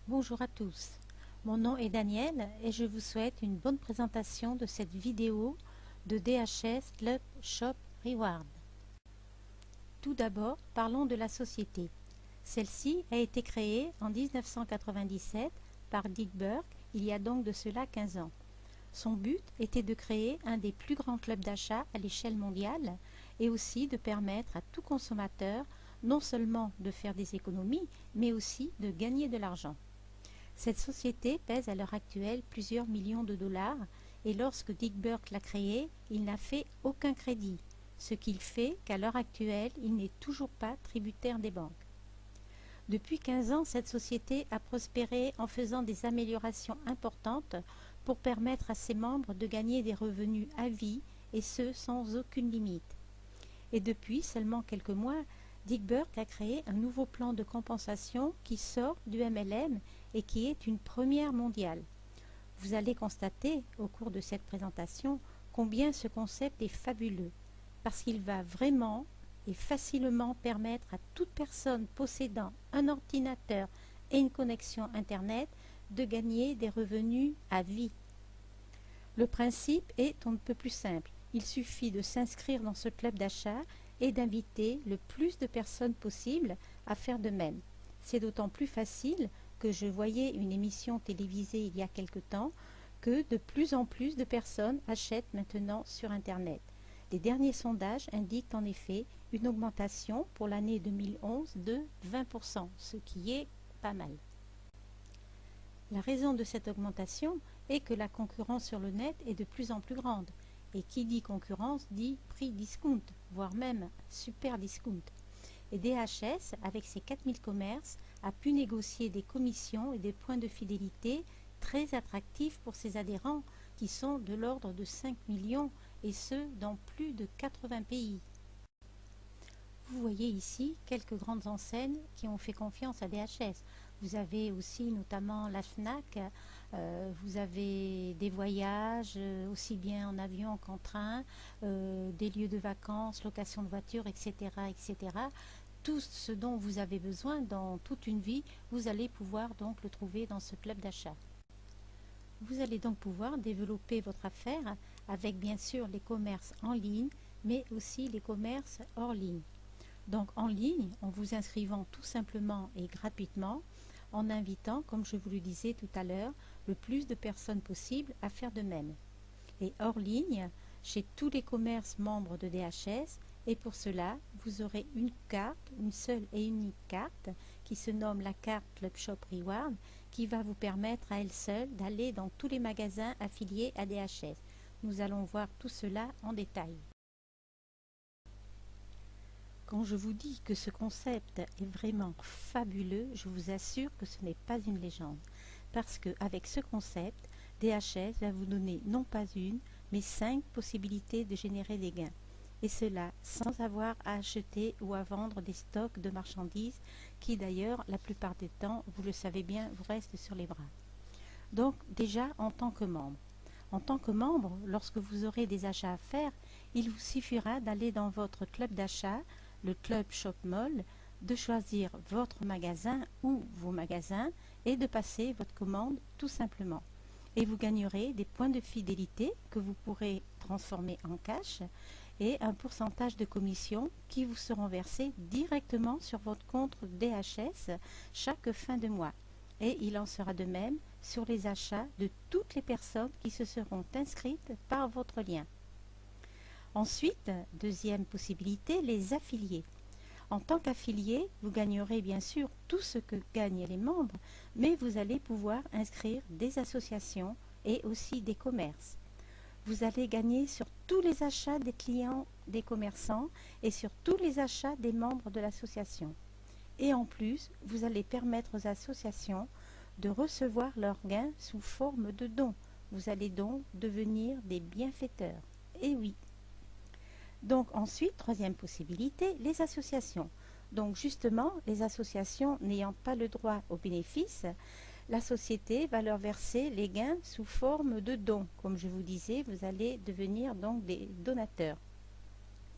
Bonjour à tous, mon nom est Daniel et je vous souhaite une bonne présentation de cette vidéo de DHS Club Shop Reward. Tout d'abord, parlons de la société. Celle-ci a été créée en 1997 par Dick Burke, il y a donc de cela 15 ans. Son but était de créer un des plus grands clubs d'achat à l'échelle mondiale et aussi de permettre à tout consommateur non seulement de faire des économies, mais aussi de gagner de l'argent. Cette société pèse à l'heure actuelle plusieurs millions de dollars et lorsque Dick Burke l'a créée, il n'a fait aucun crédit, ce qui fait qu'à l'heure actuelle, il n'est toujours pas tributaire des banques. Depuis 15 ans, cette société a prospéré en faisant des améliorations importantes pour permettre à ses membres de gagner des revenus à vie et ce sans aucune limite. Et depuis seulement quelques mois, Dick Burke a créé un nouveau plan de compensation qui sort du MLM et qui est une première mondiale. Vous allez constater au cours de cette présentation combien ce concept est fabuleux, parce qu'il va vraiment et facilement permettre à toute personne possédant un ordinateur et une connexion Internet de gagner des revenus à vie. Le principe est on ne peut plus simple. Il suffit de s'inscrire dans ce club d'achat et d'inviter le plus de personnes possible à faire de même. C'est d'autant plus facile que je voyais une émission télévisée il y a quelque temps que de plus en plus de personnes achètent maintenant sur Internet. Les derniers sondages indiquent en effet une augmentation pour l'année 2011 de 20%, ce qui est pas mal. La raison de cette augmentation est que la concurrence sur le net est de plus en plus grande. Et qui dit concurrence dit prix discount, voire même super discount. Et DHS, avec ses 4000 commerces, a pu négocier des commissions et des points de fidélité très attractifs pour ses adhérents, qui sont de l'ordre de 5 millions, et ce, dans plus de 80 pays. Vous voyez ici quelques grandes enseignes qui ont fait confiance à DHS. Vous avez aussi notamment la Fnac, vous avez des voyages, aussi bien en avion qu'en train, des lieux de vacances, location de voitures, etc., etc. Tout ce dont vous avez besoin dans toute une vie, vous allez pouvoir donc le trouver dans ce club d'achat. Vous allez donc pouvoir développer votre affaire avec bien sûr les commerces en ligne, mais aussi les commerces hors ligne. Donc en ligne, en vous inscrivant tout simplement et gratuitement, en invitant, comme je vous le disais tout à l'heure, le plus de personnes possible à faire de même. Et hors ligne, chez tous les commerces membres de DHS, et pour cela, vous aurez une carte, une seule et unique carte, qui se nomme la carte Club Shop Reward, qui va vous permettre à elle seule d'aller dans tous les magasins affiliés à DHS. Nous allons voir tout cela en détail. Quand je vous dis que ce concept est vraiment fabuleux, je vous assure que ce n'est pas une légende. Parce qu'avec ce concept, DHS va vous donner non pas une, mais 5 possibilités de générer des gains. Et cela sans avoir à acheter ou à vendre des stocks de marchandises qui d'ailleurs, la plupart du temps, vous le savez bien, vous restent sur les bras. Donc déjà en tant que membre. En tant que membre, lorsque vous aurez des achats à faire, il vous suffira d'aller dans votre club d'achat, le Club Shop Mall, de choisir votre magasin ou vos magasins et de passer votre commande tout simplement. Et vous gagnerez des points de fidélité que vous pourrez transformer en cash et un pourcentage de commission qui vous seront versés directement sur votre compte DHS chaque fin de mois. Et il en sera de même sur les achats de toutes les personnes qui se seront inscrites par votre lien. Ensuite, deuxième possibilité, les affiliés. En tant qu'affilié, vous gagnerez bien sûr tout ce que gagnent les membres, mais vous allez pouvoir inscrire des associations et aussi des commerces. Vous allez gagner sur tous les achats des clients des commerçants et sur tous les achats des membres de l'association. Et en plus, vous allez permettre aux associations de recevoir leurs gains sous forme de dons. Vous allez donc devenir des bienfaiteurs. Et oui. Donc ensuite, troisième possibilité, les associations. Donc justement, les associations n'ayant pas le droit aux bénéfices, la société va leur verser les gains sous forme de dons. Comme je vous disais, vous allez devenir donc des donateurs.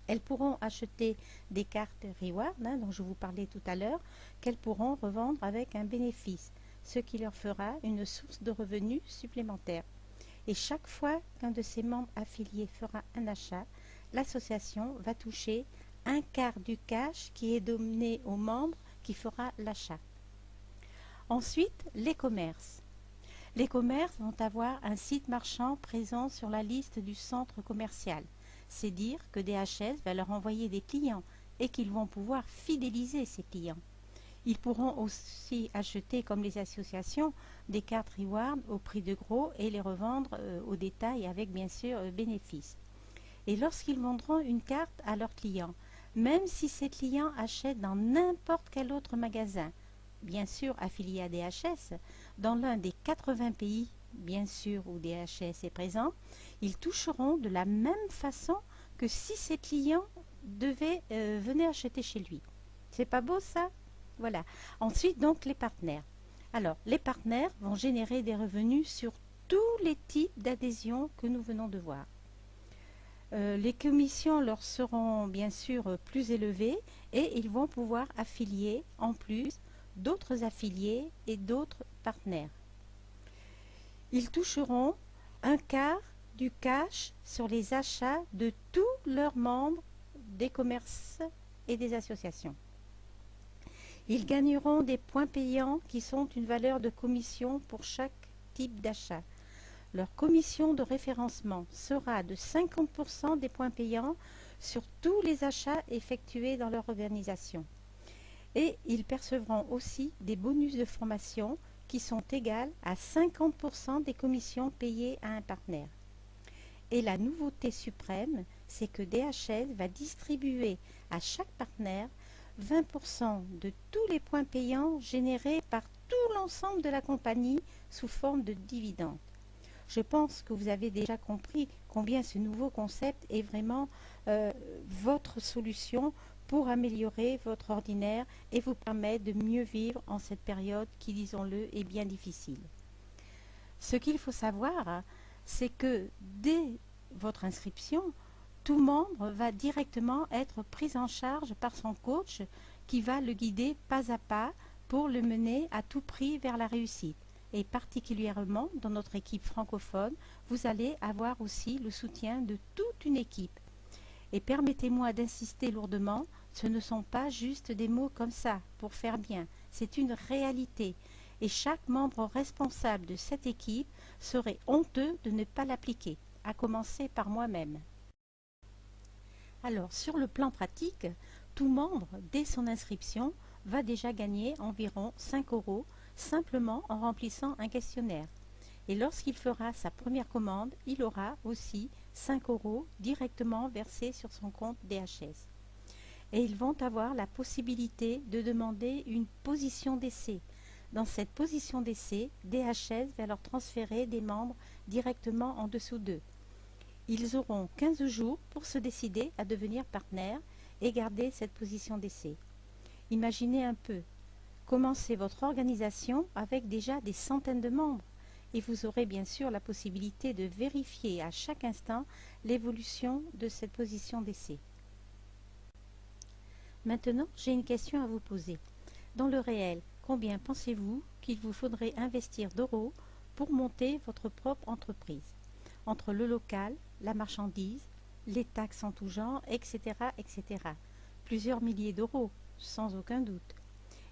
Elles pourront acheter des cartes Reward, dont je vous parlais tout à l'heure, qu'elles pourront revendre avec un bénéfice. ce qui leur fera une source de revenus supplémentaire. Et chaque fois qu'un de ses membres affiliés fera un achat, l'association va toucher un quart du cash qui est donné au membre qui fera l'achat. Ensuite, les commerces. Les commerces vont avoir un site marchand présent sur la liste du centre commercial. C'est dire que DHS va leur envoyer des clients et qu'ils vont pouvoir fidéliser ces clients. Ils pourront aussi acheter, comme les associations, des cartes Reward au prix de gros et les revendre au détail avec bien sûr bénéfice. Et lorsqu'ils vendront une carte à leurs clients, même si ces clients achètent dans n'importe quel autre magasin, bien sûr affilié à DHS, dans l'un des 80 pays, bien sûr, où DHS est présent, ils toucheront de la même façon que si ces clients venaient acheter chez lui. C'est pas beau ça? Voilà. Ensuite, donc, les partenaires. Alors, les partenaires vont générer des revenus sur tous les types d'adhésions que nous venons de voir. Les commissions leur seront bien sûr plus élevées et ils vont pouvoir affilier en plus d'autres affiliés et d'autres partenaires. Ils toucheront un quart du cash sur les achats de tous leurs membres des commerces et des associations. Ils gagneront des points payants qui sont une valeur de commission pour chaque type d'achat. Leur commission de référencement sera de 50% des points payants sur tous les achats effectués dans leur organisation. Et ils percevront aussi des bonus de formation qui sont égales à 50% des commissions payées à un partenaire. Et la nouveauté suprême, c'est que DHS va distribuer à chaque partenaire 20% de tous les points payants générés par tout l'ensemble de la compagnie sous forme de dividendes. Je pense que vous avez déjà compris combien ce nouveau concept est vraiment votre solution pour améliorer votre ordinaire et vous permettre de mieux vivre en cette période qui, disons-le, est bien difficile. Ce qu'il faut savoir, c'est que dès votre inscription, tout membre va directement être pris en charge par son coach qui va le guider pas à pas pour le mener à tout prix vers la réussite. Et particulièrement dans notre équipe francophone, vous allez avoir aussi le soutien de toute une équipe. Et permettez-moi d'insister lourdement, ce ne sont pas juste des mots comme ça pour faire bien, c'est une réalité. Et chaque membre responsable de cette équipe serait honteux de ne pas l'appliquer, à commencer par moi-même. Alors, sur le plan pratique, tout membre, dès son inscription, va déjà gagner environ 5 € simplement en remplissant un questionnaire. Et lorsqu'il fera sa première commande, il aura aussi 5 € directement versés sur son compte DHS. Et ils vont avoir la possibilité de demander une position d'essai. Dans cette position d'essai, DHS va leur transférer des membres directement en dessous d'eux. Ils auront 15 jours pour se décider à devenir partenaires et garder cette position d'essai. Imaginez un peu, commencez votre organisation avec déjà des centaines de membres et vous aurez bien sûr la possibilité de vérifier à chaque instant l'évolution de cette position d'essai. Maintenant, j'ai une question à vous poser. Dans le réel, combien pensez-vous qu'il vous faudrait investir d'euros pour monter votre propre entreprise? Entre le local, la marchandise, les taxes en tout genre, etc., etc. Plusieurs milliers d'euros, sans aucun doute.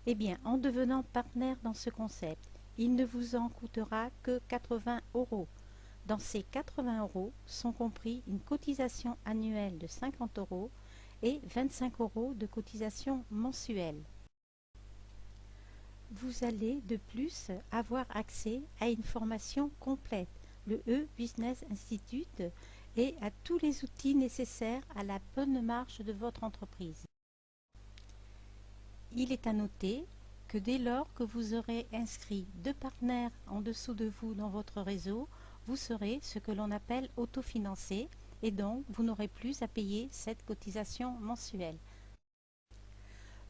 Eh bien, en devenant partenaire dans ce concept, il ne vous en coûtera que 80 €. Dans ces 80 € sont compris une cotisation annuelle de 50 € et 25 € de cotisation mensuelle. Vous allez de plus avoir accès à une formation complète, le E-Business Institute, et à tous les outils nécessaires à la bonne marche de votre entreprise. Il est à noter que dès lors que vous aurez inscrit 2 partenaires en dessous de vous dans votre réseau, vous serez ce que l'on appelle autofinancé et donc vous n'aurez plus à payer cette cotisation mensuelle.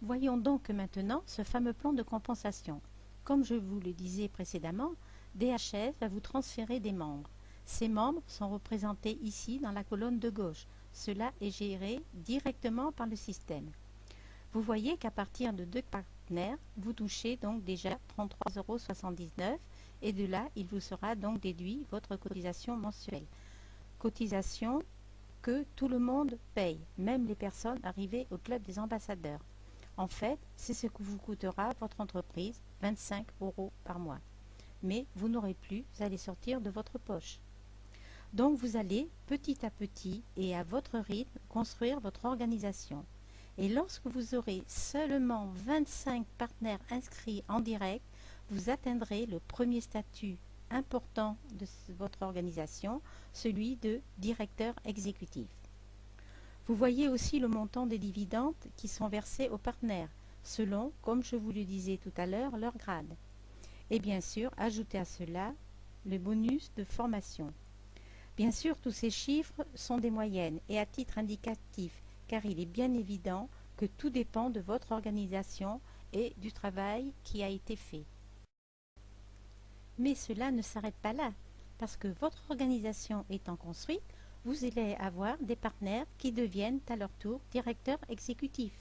Voyons donc maintenant ce fameux plan de compensation. Comme je vous le disais précédemment, DHS va vous transférer des membres. Ces membres sont représentés ici dans la colonne de gauche. Cela est géré directement par le système. Vous voyez qu'à partir de 2 partenaire, vous touchez donc déjà 33,79 € et de là, il vous sera donc déduit votre cotisation mensuelle. Cotisation que tout le monde paye, même les personnes arrivées au club des ambassadeurs. En fait, c'est ce que vous coûtera votre entreprise, 25 € par mois. Mais vous n'aurez plus à les sortir de votre poche. Donc vous allez petit à petit et à votre rythme construire votre organisation. Et lorsque vous aurez seulement 25 partenaires inscrits en direct, vous atteindrez le premier statut important de votre organisation, celui de directeur exécutif. Vous voyez aussi le montant des dividendes qui sont versés aux partenaires, selon, comme je vous le disais tout à l'heure, leur grade. Et bien sûr, ajoutez à cela le bonus de formation. Bien sûr, tous ces chiffres sont des moyennes et à titre indicatif, car il est bien évident que tout dépend de votre organisation et du travail qui a été fait. Mais cela ne s'arrête pas là, parce que votre organisation étant construite, vous allez avoir des partenaires qui deviennent à leur tour directeurs exécutifs.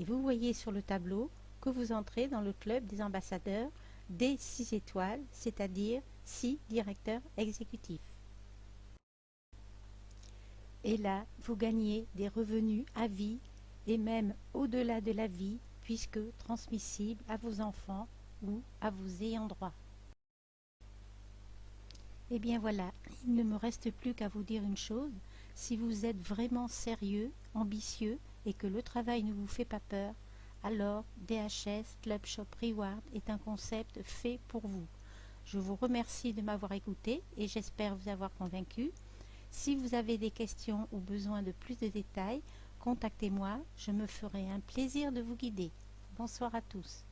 Et vous voyez sur le tableau que vous entrez dans le club des ambassadeurs des 6 étoiles, c'est-à-dire 6 directeurs exécutifs. Et là, vous gagnez des revenus à vie et même au-delà de la vie, puisque transmissibles à vos enfants ou à vos ayants droit. Et bien voilà, il ne me reste plus qu'à vous dire une chose, si vous êtes vraiment sérieux, ambitieux et que le travail ne vous fait pas peur, alors DHS Club Shop Reward est un concept fait pour vous. Je vous remercie de m'avoir écouté et j'espère vous avoir convaincu. Si vous avez des questions ou besoin de plus de détails, contactez-moi, je me ferai un plaisir de vous guider. Bonsoir à tous.